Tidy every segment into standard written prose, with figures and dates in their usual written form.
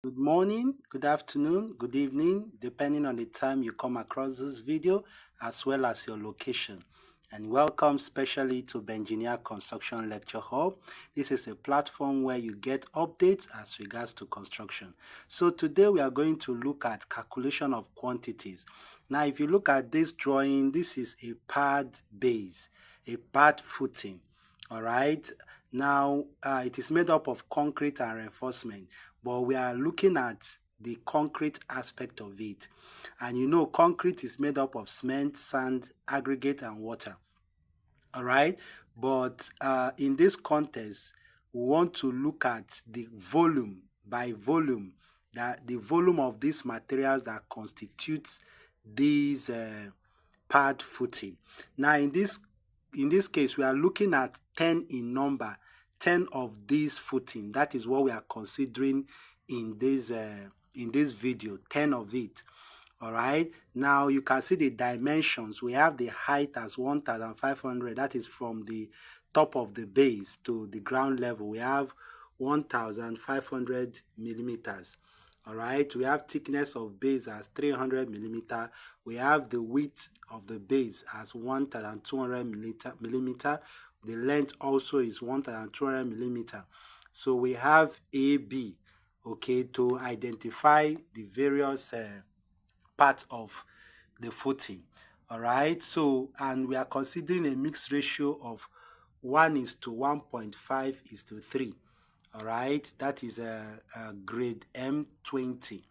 Good morning, good afternoon, good evening, depending on the time you come across this video, as well as your location. And welcome specially to Bengineer Construction Lecture Hub. This is a platform where you get updates as regards to construction. So today we are going to look at calculation of quantities. Now, if you look at this drawing, this is a pad base, a pad footing. All right. Now, it is made up of concrete and reinforcement, but we are looking at the concrete aspect of it. And you know, concrete is made up of cement, sand, aggregate, and water. All right. But in this context, we want to look at the volume by volume, that the volume of these materials that constitutes these pad footing. Now, in this case, we are looking at 10 in number, 10 of these footing. That is what we are considering in this video, 10 of it. All right. Now you can see the dimensions. We have the height as 1,500. That is from the top of the base to the ground level. We have 1,500 millimeters. All right. We have thickness of base as 300 millimeter. We have the width of the base as 1,200 millimeter. The length also is 1,200 millimeter. So we have AB, okay, to identify the various part of the footing. All right. So, and we are considering a mixed ratio of 1:1.5:3. All right. That is a grade M20.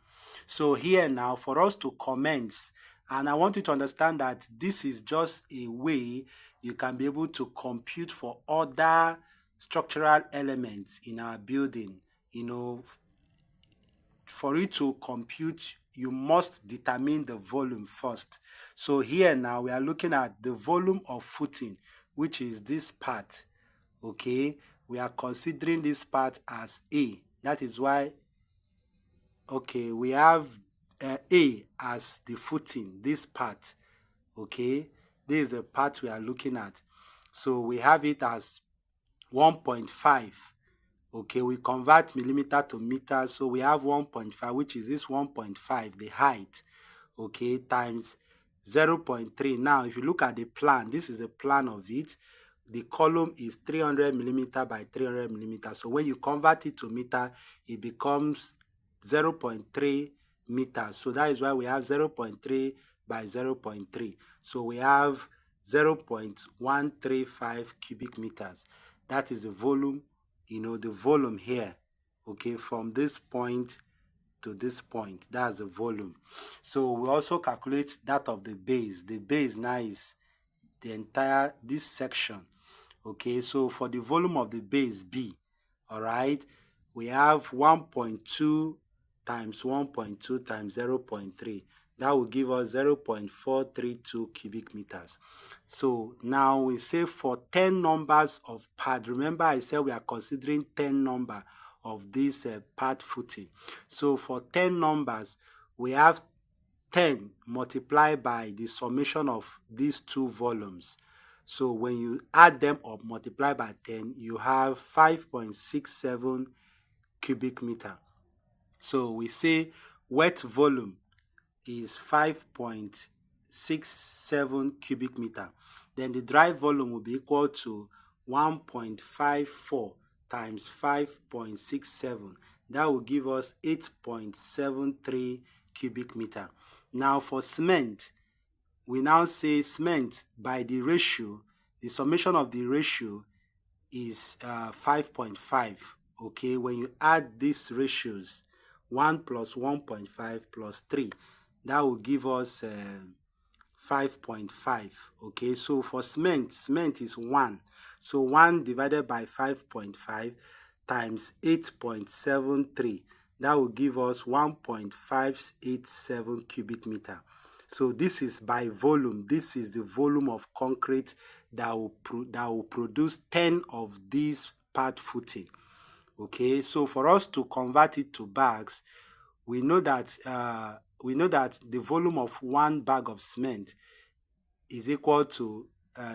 So here now, for us to commence, and I want you to understand that this is just a way you can be able to compute for other structural elements in our building. You know, for you to compute, you must determine the volume first. So here now we are looking at the volume of footing, which is this part. Okay, we are considering this part as A. That is why, okay, we have A as the footing, this part. Okay, this is the part we are looking at. So we have it as 1.5. Okay, we convert millimeter to meter, so we have 1.5, which is this 1.5, the height, okay, times 0.3. Now, if you look at the plan, this is a plan of it. The column is 300 millimeter by 300 millimeter. So when you convert it to meter, it becomes 0.3 meters. So that is why we have 0.3 by 0.3. So we have 0.135 cubic meters. That is the volume. You know, the volume here, okay, from this point to this point, that's the volume. So we also calculate that of the base. The base now is the entire, this section, okay. So for the volume of the base B, all right, we have 1.2 times 1.2 times 0.3. That will give us 0.432 cubic meters. So now we say for 10 numbers of pad. Remember I said we are considering 10 number of this pad footing. So for 10 numbers, we have 10 multiplied by the summation of these two volumes. So when you add them up, multiply by 10, you have 5.67 cubic meter. So we say wet volume is 5.67 cubic meter. Then the dry volume will be equal to 1.54 times 5.67. That will give us 8.73 cubic meter. Now for cement, we now say cement by the ratio, the summation of the ratio is 5.5. Okay, when you add these ratios, 1 plus 1.5 plus 3, that will give us 5.5. Okay, so for cement is 1. So 1 divided by 5.5 times 8.73. That will give us 1.587 cubic meter. So this is by volume. This is the volume of concrete that will produce 10 of these pad footing. Okay, so for us to convert it to bags, we know that the volume of one bag of cement is equal to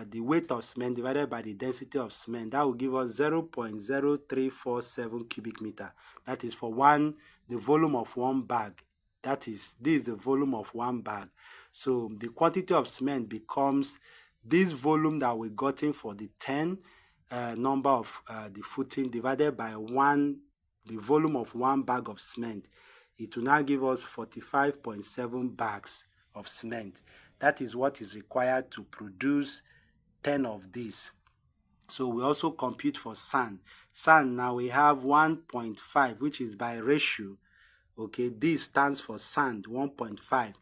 the weight of cement divided by the density of cement. That will give us 0.0347 cubic meter. That is for the volume of one bag. This is the volume of one bag. So the quantity of cement becomes this volume that we gotten for the 10 number of the footing divided by the volume of one bag of cement. It will now give us 45.7 bags of cement. That is what is required to produce 10 of these. So we also compute for sand. Sand, now we have 1.5, which is by ratio. Okay, this stands for sand, 1.5.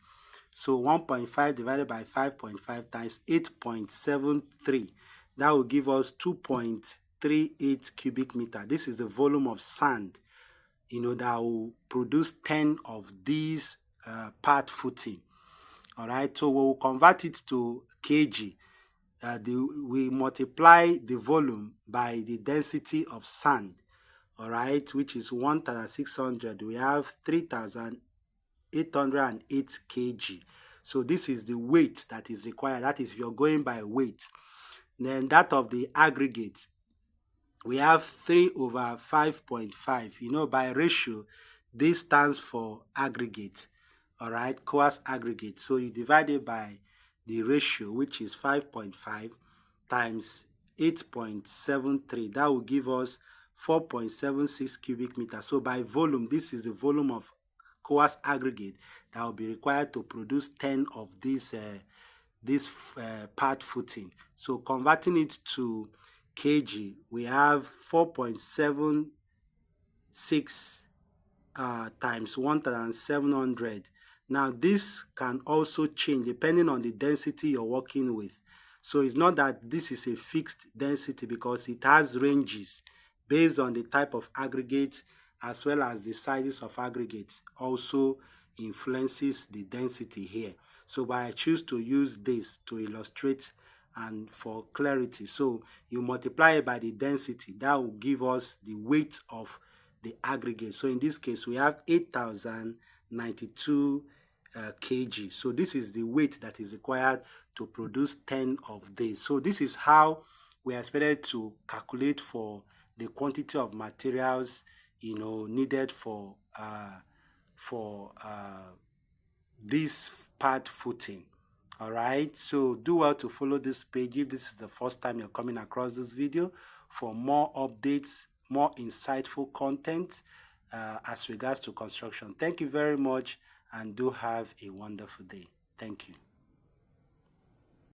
So 1.5 divided by 5.5 times 8.73. That will give us 2.38 cubic meter. This is the volume of sand, that will produce 10 of these part footing. All right, so we'll convert it to kg. We multiply the volume by the density of sand, all right, which is 1,600. We have 3,808 kg. So this is the weight that is required. That is if you're going by weight. Then that of the aggregate, we have 3 over 5.5. By ratio, this stands for aggregate, all right, coarse aggregate. So you divide it by the ratio, which is 5.5 times 8.73. That will give us 4.76 cubic meters. So by volume, this is the volume of coarse aggregate that will be required to produce 10 of this part footing. So converting it to kg, we have 4.76 times 1,700. Now this can also change depending on the density you're working with. So it's not that this is a fixed density, because it has ranges based on the type of aggregate, as well as the sizes of aggregates also influences the density here. So but I choose to use this to illustrate and for clarity. So you multiply it by the density. That will give us the weight of the aggregate. So in this case, we have 8,092 kg. So this is the weight that is required to produce 10 of these. So this is how we are expected to calculate for the quantity of materials needed for this part footing. All right, so do well to follow this page if this is the first time you're coming across this video for more updates, more insightful content as regards to construction. Thank you very much, and do have a wonderful day. Thank you.